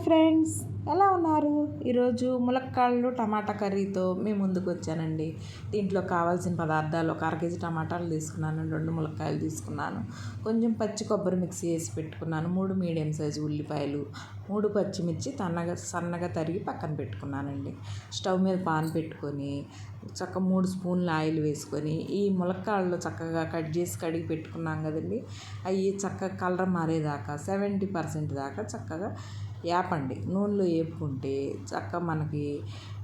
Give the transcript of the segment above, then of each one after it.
Hi friends, ఎలా ఉన్నారు? ఈరోజు ములక్కాళ్ళు టమాటా కర్రీతో మీ ముందుకు వచ్చానండి. దీంట్లో కావాల్సిన పదార్థాలు: ఒక అర కేజీ టమాటాలు తీసుకున్నాను, 2 ములక్కాయలు తీసుకున్నాను, కొంచెం పచ్చి కొబ్బరి మిక్సీ వేసి పెట్టుకున్నాను, 3 మీడియం సైజు ఉల్లిపాయలు, 3 పచ్చిమిర్చి సన్నగా తరిగి పక్కన పెట్టుకున్నానండి. స్టవ్ మీద పాన్ పెట్టుకొని 3 స్పూన్ల ఆయిల్ వేసుకొని ఈ ములక్కాళ్ళు చక్కగా కట్ చేసి కడిగి పెట్టుకున్నాం కదండి, అవి చక్కగా కలర్ మారేదాకా 70% దాకా చక్కగా వేపండి. నూనెలో వేపుకుంటే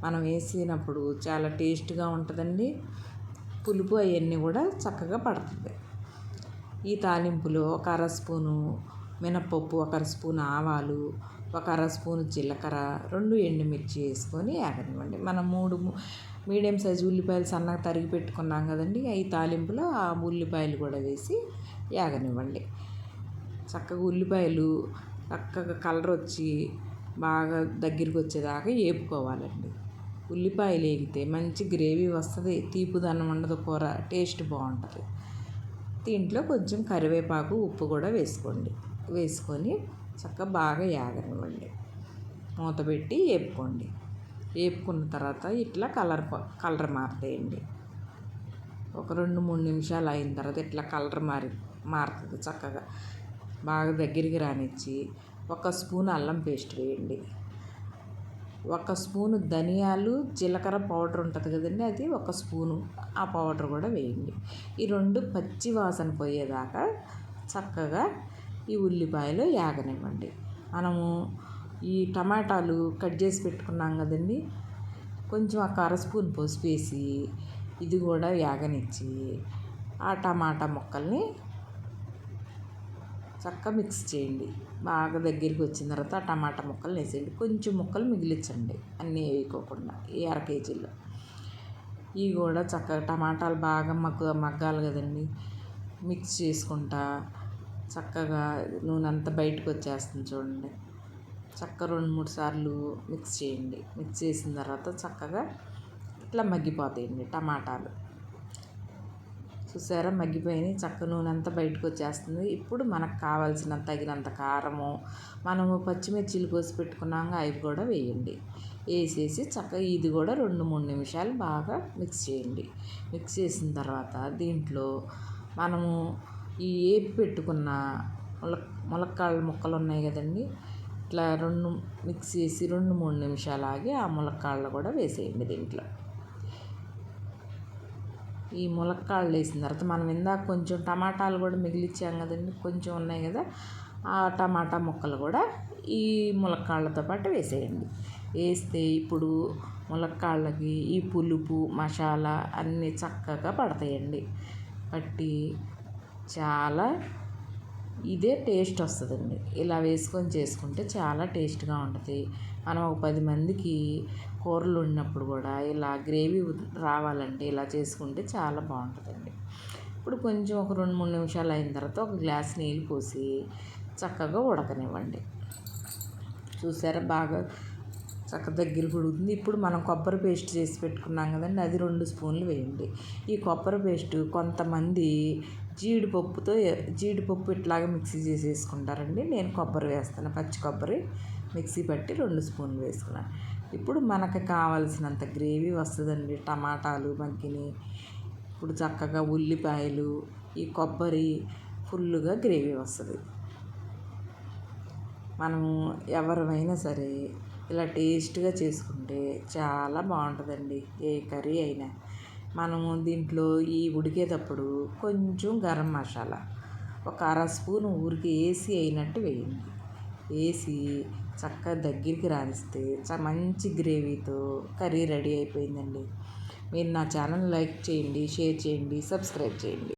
మనం వేసినప్పుడు చాలా టేస్ట్గా ఉంటుందండి. పులుపు అవన్నీ కూడా చక్కగా పడుతుంది. ఈ తాలింపులో ఒక అర స్పూను మినపప్పు, ఒక అర స్పూను ఆవాలు, ఒక అర స్పూను జీలకర్ర, 2 ఎండుమిర్చి వేసుకొని వేగనివ్వండి. మనం 3 మీడియం సైజు ఉల్లిపాయలు సన్నగా తరిగి పెట్టుకున్నాం కదండి, ఈ తాలింపులో ఆ ఉల్లిపాయలు కూడా వేసి వేగనివ్వండి. చక్కగా ఉల్లిపాయలు చక్కగా కలర్ వచ్చి బాగా దగ్గరికి వచ్చేదాకా వేపుకోవాలండి. ఉల్లిపాయలు వేగితే మంచి గ్రేవీ వస్తుంది, తీపిదనం ఉండదు, కూర టేస్ట్ బాగుంటుంది. దీంట్లో కొంచెం కరివేపాకు, ఉప్పు కూడా వేసుకొని చక్కగా బాగా వేగనివ్వండి. మూత పెట్టి వేపుకోండి. వేపుకున్న తర్వాత ఇట్లా కలర్ మారుతాయండి. ఒక 2-3 నిమిషాలు అయిన తర్వాత ఇట్లా కలర్ మారుతుంది. చక్కగా బాగా దగ్గరికి రానిచ్చి 1 స్పూన్ అల్లం పేస్ట్ వేయండి. 1 స్పూను ధనియాలు, జీలకర్ర పౌడర్ ఉంటుంది కదండి, అది 1 స్పూను, ఆ పౌడర్ కూడా వేయండి. ఈ 2 పచ్చి వాసన పోయేదాకా చక్కగా ఈ ఉల్లిపాయలు వేగనివ్వండి. మనము ఈ టమాటాలు కట్ చేసి పెట్టుకున్నాం కదండి, కొంచెం 1 అర స్పూన్ పసుపు వేసి ఇది కూడా వేగనిచ్చి ఆ టమాటా ముక్కల్ని చక్కగా మిక్స్ చేయండి. బాగా దగ్గరికి వచ్చిన తర్వాత ఆ టమాటా ముక్కలు వేసేయండి. కొంచెం ముక్కలు మిగిలించండి, అన్నీ వేయకోకుండా. ఈ అర కేజీలో ఇవి కూడా చక్కగా టమాటాలు బాగా మగ్గాలి కదండి. మిక్స్ చేసుకుంటా చక్కగా నూనె అంతా బయటకు వచ్చేస్తుంది చూడండి. చక్కగా 2-3 సార్లు మిక్స్ చేయండి. మిక్స్ చేసిన తర్వాత చక్కగా ఇట్లా మగ్గిపోతాయండి టమాటాలు. చూసారా, మగ్గిపోయినాయి. చక్క నూనె అంతా బయటకు వచ్చేస్తుంది. ఇప్పుడు మనకు తగినంత కారము, మనము పచ్చిమిర్చిలు కోసి పెట్టుకున్నాక అవి కూడా వేయండి. వేసేసి చక్కగా ఇది కూడా 2-3 నిమిషాలు బాగా మిక్స్ చేయండి. మిక్స్ చేసిన తర్వాత దీంట్లో మనము ఈ వేపి పెట్టుకున్న ములక్కాళ్ళ ముక్కలు ఉన్నాయి కదండి, ఇట్లా మిక్స్ చేసి 2-3 నిమిషాలు ఆగి ఆ ములక్కాళ్ళు కూడా వేసేయండి. దీంట్లో ఈ ములక్కాళ్ళు వేసిన తర్వాత మనం ఇందాక కొంచెం టమాటాలు కూడా మిగిలిచ్చాం కదండి, కొంచెం ఉన్నాయి కదా, ఆ టమాటా ముక్కలు కూడా ఈ ములక్కాళ్ళతో పాటు వేసేయండి. వేస్తే ఇప్పుడు ములక్కాళ్ళకి ఈ పులుపు, మసాలా అన్నీ చక్కగా పడతాయండి. పట్టి చాలా ఇదే టేస్ట్ వస్తుందండి. ఇలా వేసుకొని చేసుకుంటే చాలా టేస్ట్గా ఉంటుంది. మనం ఒక 10 మందికి కూరలు వండినప్పుడు కూడా ఇలా గ్రేవీ రావాలంటే ఇలా చేసుకుంటే చాలా బాగుంటుందండి. ఇప్పుడు కొంచెం ఒక 2-3 నిమిషాలు అయిన తర్వాత ఒక గ్లాస్ నీళ్ళు పోసి చక్కగా ఉడకనివ్వండి. చూసారా, బాగా దగ్గరికి ఉడుకుతుంది. ఇప్పుడు మనం కొబ్బరి పేస్ట్ చేసి పెట్టుకున్నాం కదండి, అది 2 స్పూన్లు వేయండి. ఈ కొబ్బరి పేస్ట్ కొంతమంది జీడిపప్పు ఇట్లాగే మిక్సీ చేసేసుకుంటారండి. నేను కొబ్బరి వేస్తాను, పచ్చి కొబ్బరి మిక్సీ పట్టి 2 స్పూన్లు వేసుకున్నాను. ఇప్పుడు మనకు కావాల్సినంత గ్రేవీ వస్తుందండి. టమాటాలు మగ్గిని, ఇప్పుడు చక్కగా ఉల్లిపాయలు, ఈ కొబ్బరి ఫుల్గా గ్రేవీ వస్తుంది. మనము ఎవరైనా సరే ఇలా టేస్ట్గా చేసుకుంటే చాలా బాగుంటుందండి, ఏ కర్రీ అయినా. మనము దీంట్లో ఈ ఉడికేటప్పుడు కొంచెం గరం మసాలా ఒక అర స్పూను ఊరికి వేసి అయినట్టు వేయండి. వేసి చక్కగా దగ్గరికి రానిస్తే మంచి గ్రేవీతో కర్రీ రెడీ అయిపోయిందండి. మీరు నా ఛానల్ లైక్ చేయండి, షేర్ చేయండి, సబ్స్క్రైబ్ చేయండి.